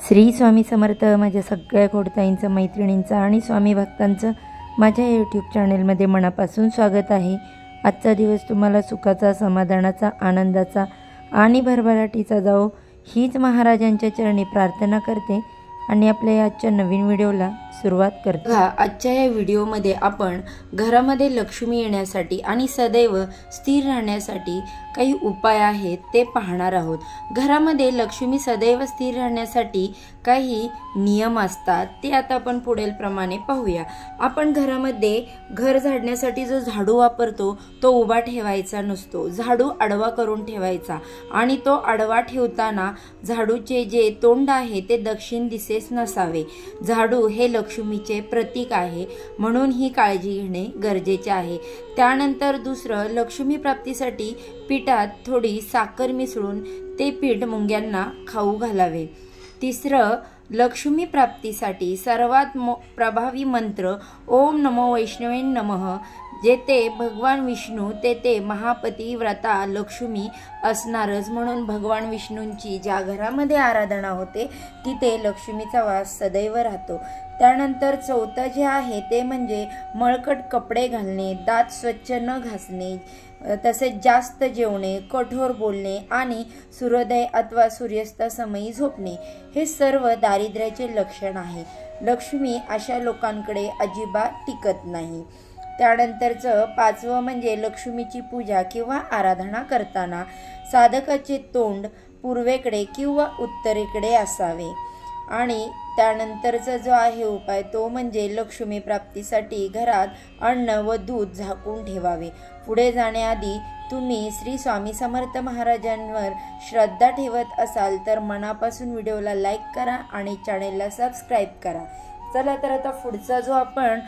श्री स्वामी समर्थ। माझ्या सगळ्या खोडताईंचं, मैत्रिणींचं आणि स्वामी भक्तांचं माझ्या यूट्यूब चॅनलमध्ये मनापासून स्वागत आहे। आजचा दिवस तुम्हाला सुखाचा, समाधानाचा, आनंदाचा आणि भरभराटीचा जाओ हीच महाराजांच्या चरणी प्रार्थना करते आणि आपल्या आजच्या नवीन व्हिडिओला सुरुवात करतो। आजच्या या व्हिडिओमध्ये आपण घरामध्ये लक्ष्मी येण्यासाठी आणि सदैव स्थिर राहण्यासाठी काही उपाय आहेत ते पाहणार आहोत। घरामध्ये लक्ष्मी सदैव स्थिर राहण्यासाठी काही नियम असतात ते आता आपण पुढील प्रमाणे पाहूया। आपण घरामध्ये घर झाडण्यासाठी जो झाडू वापरतो तो उभा ठेवायचा नसतो, झाडू आडवा करून ठेवायचा आणि तो आडवा ठेवताना झाडूचे जे तोंड आहे ते दक्षिण दिशेस नसावे। झाडू हे लक्ष्मीचे प्रतीक आहे म्हणून ही काळजी घेणे गरजेचे आहे। त्यानंतर दुसरं, लक्ष्मी प्राप्तीसाठी पिठात थोडी साखर मिसळून ते पीठ मुंग्यांना खाऊ घालावे। तिसरं, लक्ष्मी प्राप्तीसाठी सर्वात प्रभावी मंत्र ओम नमो वैष्णवे नमः। जेथे भगवान विष्णू तेथे महापतिव्रता लक्ष्मी असणारच, म्हणून भगवान विष्णूंची ज्या घरामध्ये आराधना होते तिथे लक्ष्मीचा वास सदैव राहतो। त्यानंतर चौथं जे आहे ते म्हणजे मळकट कपडे घालणे, दात स्वच्छ न घासणे, तसेच जास्त जेवणे, कठोर बोलणे आणि सूर्योदय अथवा सूर्यास्तासमयी झोपणे हे सर्व दारिद्र्याचे लक्षण आहे। लक्ष्मी अशा लोकांकडे अजिबात टिकत नाही। त्यानंतरचं पाचवं म्हणजे लक्ष्मीची पूजा किंवा आराधना करताना साधकाचे तोंड पूर्वेकडे किंवा उत्तरेकडे असावे। आणि त्यानंतरचा जो आहे उपाय तो म्हणजे लक्ष्मी प्राप्तीसाठी घरात अन्न व दूध झाकून ठेवावे। पुढे जाण्याआधी तुम्ही श्री स्वामी समर्थ महाराजांवर श्रद्धा ठेवत असाल तर मनापासून व्हिडिओला लाईक करा आणि चॅनेलला सबस्क्राईब करा। चला तर आता पुढचा जो आपण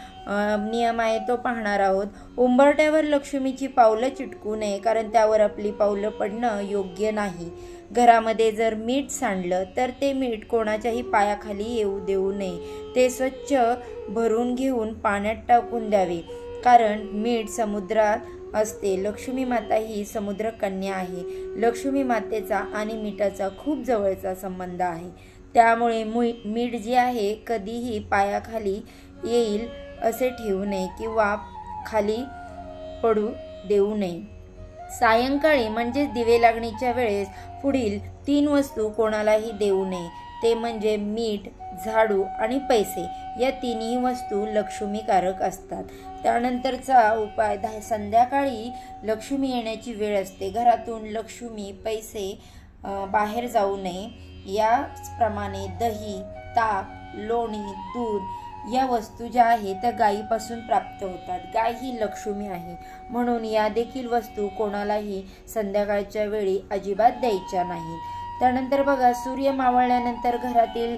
नियम आहे तो पाहणार आहोत। उंबरठ्यावर लक्ष्मीची पावलं चिटकू नये, कारण त्यावर आपली पावलं पडणं योग्य नाही। घरामध्ये जर मीठ सांडलं तर ते मीठ कोणाच्याही पायाखाली येऊ देऊ नये, ते स्वच्छ भरून घेऊन पाण्यात टाकून द्यावे, कारण मीठ समुद्रात असते। लक्ष्मी माता ही समुद्र कन्या आहे। लक्ष्मी मातेचा आणि मिठाचा खूप जवळचा संबंध आहे, त्यामुळे मीठ जे आहे कधीही पायाखाली येईल असे ठेवू नये किंवा खाली पडू देऊ नये। सायंकाळी म्हणजे दिवे लागणीच्या वेळेस पुढील 3 वस्तू कोणालाही देऊ नये, ते म्हणजे मीठ, झाडू आणि पैसे। या तिन्ही वस्तू लक्ष्मीकारक असतात। त्यानंतरचा उपाय, संध्याकाळी लक्ष्मी येण्याची वेळ असते, घरातून लक्ष्मी, पैसे बाहेर जाऊ नये। याप्रमाणे दही, ताक, लोणी, दूध या वस्तू ज्या आहेत त्या गायीपासून प्राप्त होतात। गाय ही लक्ष्मी आहे म्हणून या देखील वस्तू कोणालाही संध्याकाळच्या वेळी अजिबात द्यायच्या नाहीत। त्यानंतर बघा, सूर्य मावळल्यानंतर घरातील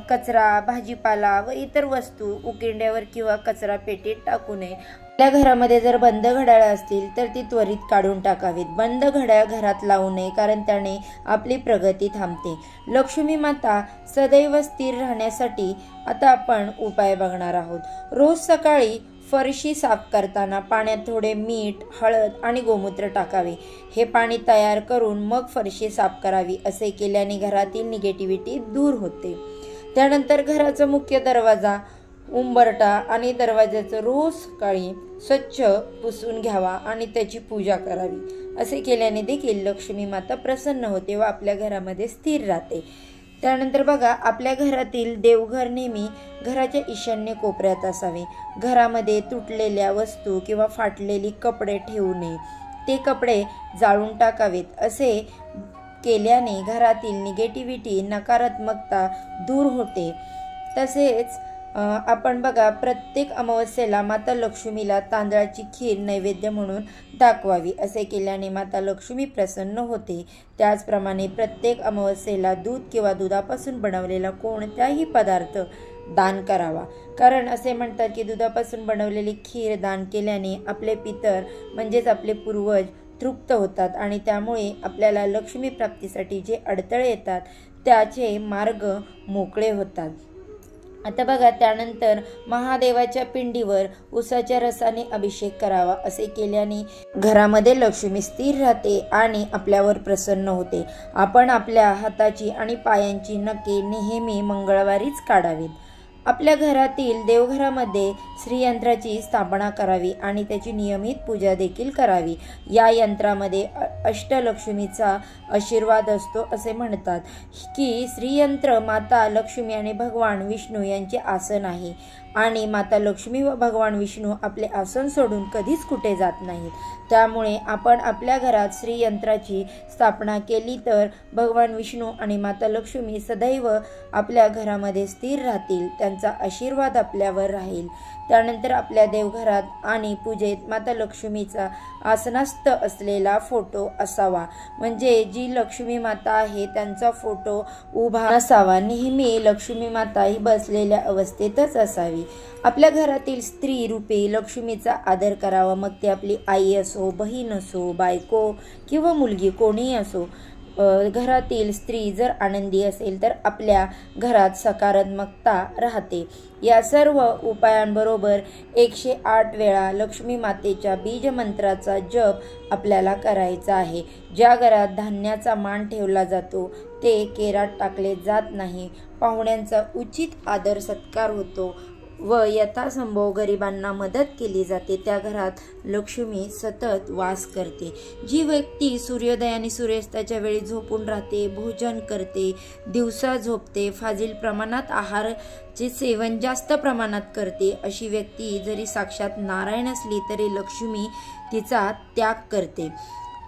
कचरा, भाजीपाला व इतर वस्तू उकिरड्यावर किंवा कचरा पेटीत टाकू नये। आपल्या घरामध्ये जर बंद घड्याळ असतील तर ती त्वरित काढून टाकावीत। बंद घड्याळ घरात लावू नये, कारण त्याने आपली प्रगती थांबते। लक्ष्मी माता सदैव स्थिर राहण्यासाठी आता आपण उपाय बघणार आहोत। रोज सकाळी फरशी साफ करताना पाण्यात थोडे मीठ, हळद आणि गोमूत्र टाकावे। हे पाणी तयार करून मग फरशी साफ करावी। असे केल्याने घरातील निगेटिव्हिटी दूर होते। त्यानंतर घराचा मुख्य दरवाजा, उंबरठा आणि दरवाजाचं रोज सकाळी स्वच्छ पुसून घ्यावा आणि त्याची पूजा करावी। असे केल्याने देखील लक्ष्मी माता प्रसन्न होते व आपल्या घरामध्ये स्थिर राहते। त्यानंतर बघा, आपल्या घरातील देवघर नेहमी घराच्या ईशान्य कोपऱ्यात असावे। घरामध्ये तुटलेल्या वस्तू किंवा फाटलेली कपडे ठेवू नये, ते कपडे जाळून टाकावेत। असे केल्याने घरातील निगेटिव्हिटी, नकारात्मकता दूर होते। तसेच आपण बघा, प्रत्येक अमावस्येला माता लक्ष्मीला तांदळाची खीर नैवेद्य म्हणून दाखवावी। असे केल्याने माता लक्ष्मी प्रसन्न होते। त्याचप्रमाणे प्रत्येक अमावस्येला दूध किंवा दुधापासून बनवलेला कोणताही पदार्थ दान करावा, कारण असे म्हणतात की दुधापासून बनवलेली खीर दान केल्याने आपले पितर म्हणजेच आपले पूर्वज तृप्त होतात आणि त्यामुळे आपल्याला लक्ष्मी प्राप्तीसाठी जे अडथळे येतात त्याचे मार्ग मोकळे होतात। आता बघा, त्यानंतर महादेवाच्या पिंडीवर उसाच्या रसाने अभिषेक करावा. असे केल्याने घरामध्ये लक्ष्मी स्थिर राहते आणि आपल्यावर प्रसन्न होते. आपण आपल्या हाताची आणि पायांची नखे नेहमी मंगळवारीच काढावीत. आपल्या घरातील देवघरामध्ये श्रीयंत्राची स्थापना करावी आणि त्याची नियमित पूजा देखील करावी. या यंत्रामध्ये अष्टलक्ष्मीचा आशीर्वाद असतो. असे म्हणतात की श्रीयंत्र माता लक्ष्मी आणि भगवान विष्णू यांचे आसन आहे आणि माता लक्ष्मी व भगवान विष्णू आपले आसन सोडून कधीच कुठे जात नाहीत. त्यामुळे आपण आपल्या घरात श्रीयंत्राची स्थापना केली तर भगवान विष्णू आणि माता लक्ष्मी सदैव आपल्या घरामध्ये स्थिर राहतील. त्यांचा आशीर्वाद आपल्यावर राहील. त्यानंतर आपल्या देवघरात आणि पूजेत माता लक्ष्मीचा आसनस्थ असलेला फोटो असावा. म्हणजे जी लक्ष्मी माता आहे त्यांचा फोटो उभा नसावा. नेहमी लक्ष्मी माता ही बसलेल्या अवस्थेतच असावी. आपल्या घरातील स्त्री रूपी लक्ष्मीचा आदर करावा. मग ती आपली आई असो, बहीण असो, बायको किंवा मुलगी कोणीही असो. घरातील स्त्री जर आनंदी असेल तर आपल्या घरात सकारात्मकता राहते. या सर्व उपायांबरोबर 108 वेळा लक्ष्मी मातेच्या बीज मंत्राचा जप आपल्याला करायचा आहे. ज्या घरात धान्याचा मान ठेवला जातो ते केरात टाकले जात नाही. पाहुण्यांचा उचित आदर सत्कार होतो व यथासंभव गरिबांना मदत केली जाते. त्या घरात लक्ष्मी सतत वास करते. जी व्यक्ती सूर्योदय आणि सूर्यास्ताच्या वेळी झोपून राहते, भोजन करते, दिवसा झोपते, फाजील प्रमाणात आहाराचे सेवन जास्त प्रमाणात करते, अशी व्यक्ती जरी साक्षात नारायण असली तरी लक्ष्मी तिचा त्याग करते.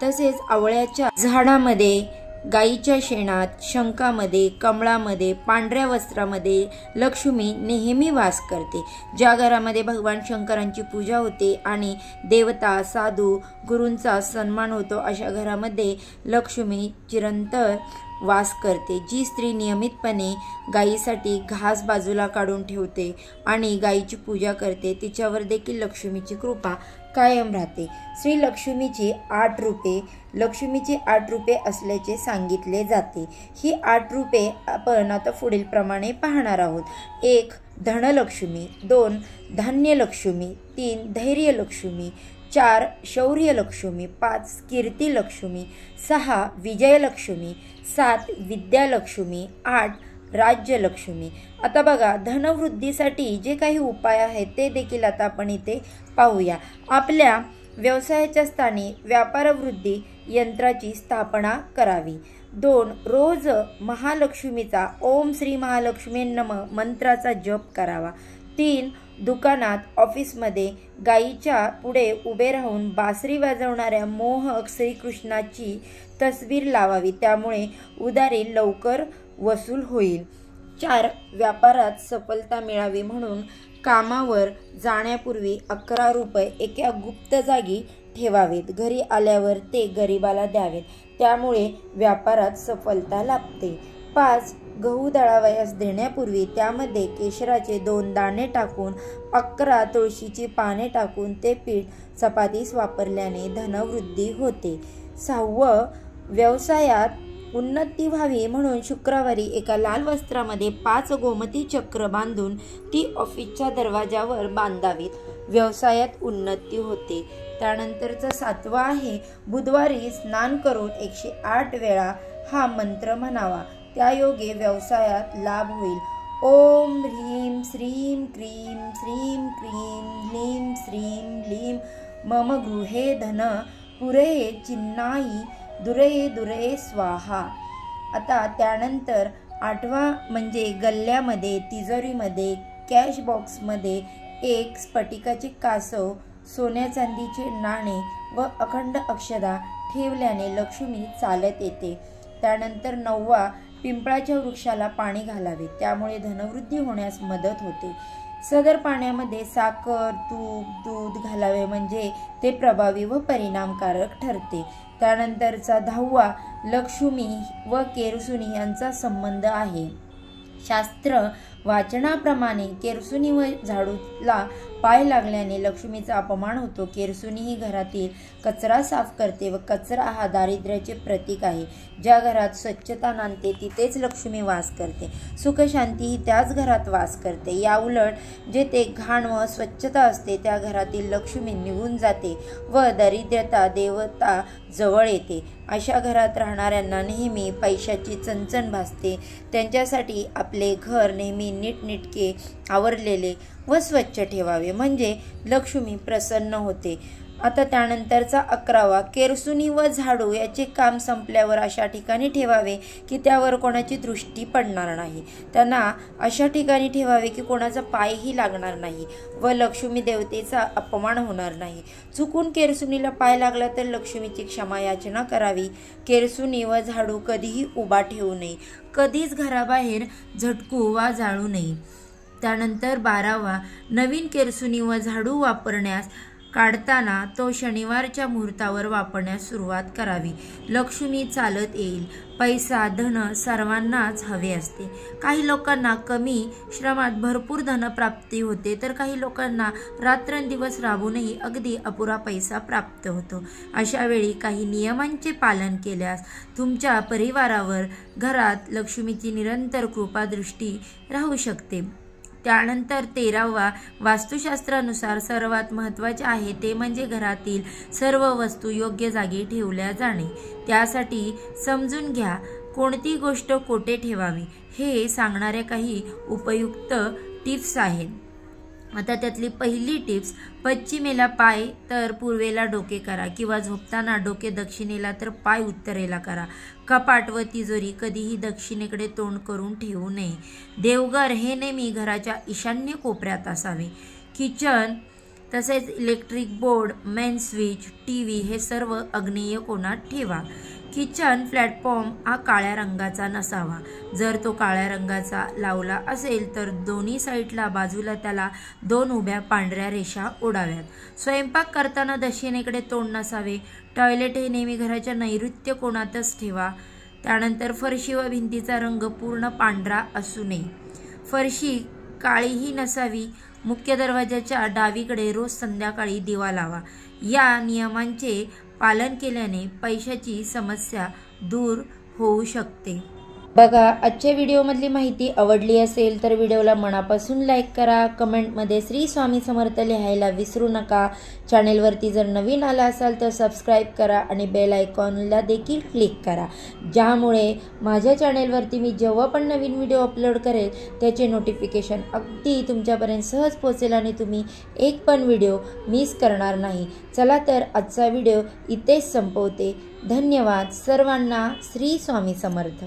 तसेच आवळ्याच्या झाडामध्ये, गाईच्या शेणात, शंखामध्ये, कमळामध्ये, पांढऱ्या वस्त्रामध्ये लक्ष्मी नेहमी वास करते. ज्या घरामध्ये भगवान शंकरांची पूजा होते आणि देवता, साधू, गुरूंचा सन्मान होतो अशा घरामध्ये लक्ष्मी चिरंतर वास करते. जी स्त्री नियमितपणे गायीसाठी घास बाजूला काढून ठेवते आणि गायीची पूजा करते तिच्यावर देखील लक्ष्मीची कृपा कायम राहते. श्री लक्ष्मीची 8 रूपे, लक्ष्मीची 8 रूपे असल्याचे सांगितले जाते. ही 8 रूपे आपण आता पुढील प्रमाणे पाहणार आहोत. 1. धनलक्ष्मी, 2. धान्यलक्ष्मी, 3. धैर्यलक्ष्मी, 4. शौर्यलक्ष्मी, 5. कीर्तिलक्ष्मी, 6. विजयलक्ष्मी, 7. विद्यालक्ष्मी, 8. राज्यलक्ष्मी. आता बघा, धनवृद्धीसाठी जे काही उपाय आहेत ते देखील आता आपण इथे पाहूया. आपल्या व्यवसायाच्या स्थानी व्यापारवृद्धी यंत्राची स्थापना करावी. 2. रोज महालक्ष्मीचा ओम श्री महालक्ष्मी नमः मंत्राचा जप करावा. 3. दुकानात, ऑफिसमध्ये गायीच्या पुढे उभे राहून बासरी वाजवणाऱ्या मोहक श्रीकृष्णाची तस्वीर लावावी. त्यामुळे उधारी लवकर वसूल होईल. 4. व्यापारात सफलता मिळावी म्हणून कामावर जाण्यापूर्वी 11 रुपये एका गुप्त जागी ठेवावेत. घरी आल्यावर ते गरिबाला द्यावेत. त्यामुळे व्यापारात सफलता लाभते. 5. गहू दळावयास देण्यापूर्वी त्यामध्ये केशराचे 2 दाणे टाकून 11 तुळशीची पाने टाकून ते पीठ चपातीस वापरल्याने धनवृद्धी होते. 6. व्यवसायात उन्नती व्हावी म्हणून शुक्रवारी एका लाल वस्त्रामध्ये 5 गोमती चक्र बांधून ती ऑफिसच्या दरवाजावर बांधावीत. व्यवसायात उन्नती होते. त्यानंतरचा 7वा आहे, बुधवारी स्नान करून 108 वेळा हा मंत्र म्हणावा. त्यायोगे व्यवसायात लाभ होईल. ओम ह्रीं श्रीं क्रीं श्रीं क्रीं ह्लीं श्रीं ह्लीं मम गृहे धन पुरे चिन्नाई दुरे दुरे स्वाहा. आता त्यानंतर 8वा म्हणजे गल्ल्यामध्ये, तिजोरीमध्ये, कॅश बॉक्समध्ये एक स्फटिकाचे कासव, सोन्या चांदीचे नाणे व अखंड अक्षदा ठेवल्याने लक्ष्मी चालत येते. त्यानंतर 9वा, पिंपळाच्या वृक्षाला पाणी घालावे. त्यामुळे धनवृद्धी होण्यास मदत होते. सदर पाण्यामध्ये साखर, तूप, दूध घालावे म्हणजे ते प्रभावी व परिणामकारक ठरते. त्यानंतरचा 10वा, लक्ष्मी व केरसुणी यांचा संबंध आहे. शास्त्र वाचनाप्रमाणे केरसुनी व झाडूला पाय लागल्याने लक्ष्मीचा अपमान होतो। केरसुनी ही घरातील कचरा साफ करते व कचरा हा दारिद्र्याचे प्रतीक आहे। ज्या घरात स्वच्छता नांदते तिथेच लक्ष्मी वास करते। सुखशांती ही त्याच घरात वास करते। या उलट जेथे घाण व स्वच्छता असते त्या घरातील लक्ष्मी निघून जाते व दरिद्रता देवता जवळ येते। अशा घरात राहणाऱ्यांना नेहमी पैशाची चणचण भासते। त्यांच्यासाठी आपले घर नेहमी नीटनेटके आवरलेले व स्वच्छ ठेवावे म्हणजे लक्ष्मी प्रसन्न होते। आता त्यानंतरचा 11वा, केरसुनी व झाडू याचे काम संपल्यावर अशा ठिकाणी ठेवावे की त्यावर कोणाची दृष्टी पडणार नाही। त्यांना अशा ठिकाणी ठेवावे की कोणाचा पायही लागणार नाही व लक्ष्मी देवतेचा अपमान होणार नाही। चुकून केरसुनीला पाय लागला तर लक्ष्मीची क्षमा याचना करावी। केरसुनी व झाडू कधीही उभा ठेवू नये, कधीच घराबाहेर झटकू वा जाळू नये। त्यानंतर 12वा, नवीन केरसुनी व झाडू वापरण्यास काढताना तो शनिवारच्या मुहूर्तावर वापरण्यास सुरुवात करावी। लक्ष्मी चालत येईल। पैसा धन सर्वांनाच हवे असते। काही लोकांना कमी श्रमात भरपूर धनप्राप्ती होते तर काही लोकांना रात्रंदिवस राबूनही अगदी अपुरा पैसा प्राप्त होतो। अशा वेळी काही नियमांचे पालन केल्यास तुमच्या परिवारावर घरात लक्ष्मीची निरंतर कृपादृष्टी राहू शकते। त्यानंतर 13वा, वास्तुशास्त्रानुसार सर्वात महत्त्वाचे आहे ते म्हणजे घरातील सर्व वस्तू योग्य जागी ठेवल्या जाणे। त्यासाठी समजून घ्या कोणती गोष्ट कोठे ठेवावी हे सांगणाऱ्या काही उपयुक्त टिप्स आहेत। आता त्यातली पहिली टिप्स, पश्चिमेला पाय तर पूर्वेला डोके करा किंवा झोपताना डोके दक्षिणेला तर पाय उत्तरेला करा। कपाट व तिजोरी कधीही दक्षिणेकडे तोंड करून ठेवू नये। देवघर हे नेहमी घराच्या ईशान्य कोपऱ्यात असावे। किचन तसेच electric board, main switch, TV हे सर्व आग्नेय कोनात ठेवा। किचन प्लॅटफॉर्म हा काळ्या रंगाचा नसावा। जर तो काळ्या रंगाचा लावला असेल तर दोन्ही साईडला बाजूला त्याला 2 उभ्या पांढऱ्या रेषा ओढाव्यात। स्वयंपाक करताना दक्षिणेकडे तोंड नसावे। टॉयलेट हे नेहमी घराच्या नैऋत्य कोणातच ठेवा। त्यानंतर फरशी व भिंतीचा रंग पूर्ण पांढरा असू नये। फरशी काळीही नसावी। मुख्य दरवाजाच्या डावीकडे रोज संध्याकाळी दिवा लावा। या नियमांचे पालन केल्याने पैशाची समस्या दूर होऊ शकते। बघा, आजच्या व्हिडिओमधली माहिती आवडली असेल तर व्हिडिओला मनापासून लाईक करा। कमेंटमध्ये श्री स्वामी समर्थ लिहायला विसरू नका। चॅनेलवरती जर नवीन आला असाल तर सबस्क्राईब करा आणि बेल आयकॉनला देखील क्लिक करा, ज्यामुळे माझ्या चॅनेलवरती मी जेव्हा पण नवीन व्हिडिओ अपलोड करेल त्याचे नोटिफिकेशन अगदी तुमच्यापर्यंत सहज पोहोचेल आणि तुम्ही एक पण व्हिडिओ मिस करणार नाही। चला तर आजचा व्हिडिओ इथेच संपवते। धन्यवाद सर्वांना। श्री स्वामी समर्थ।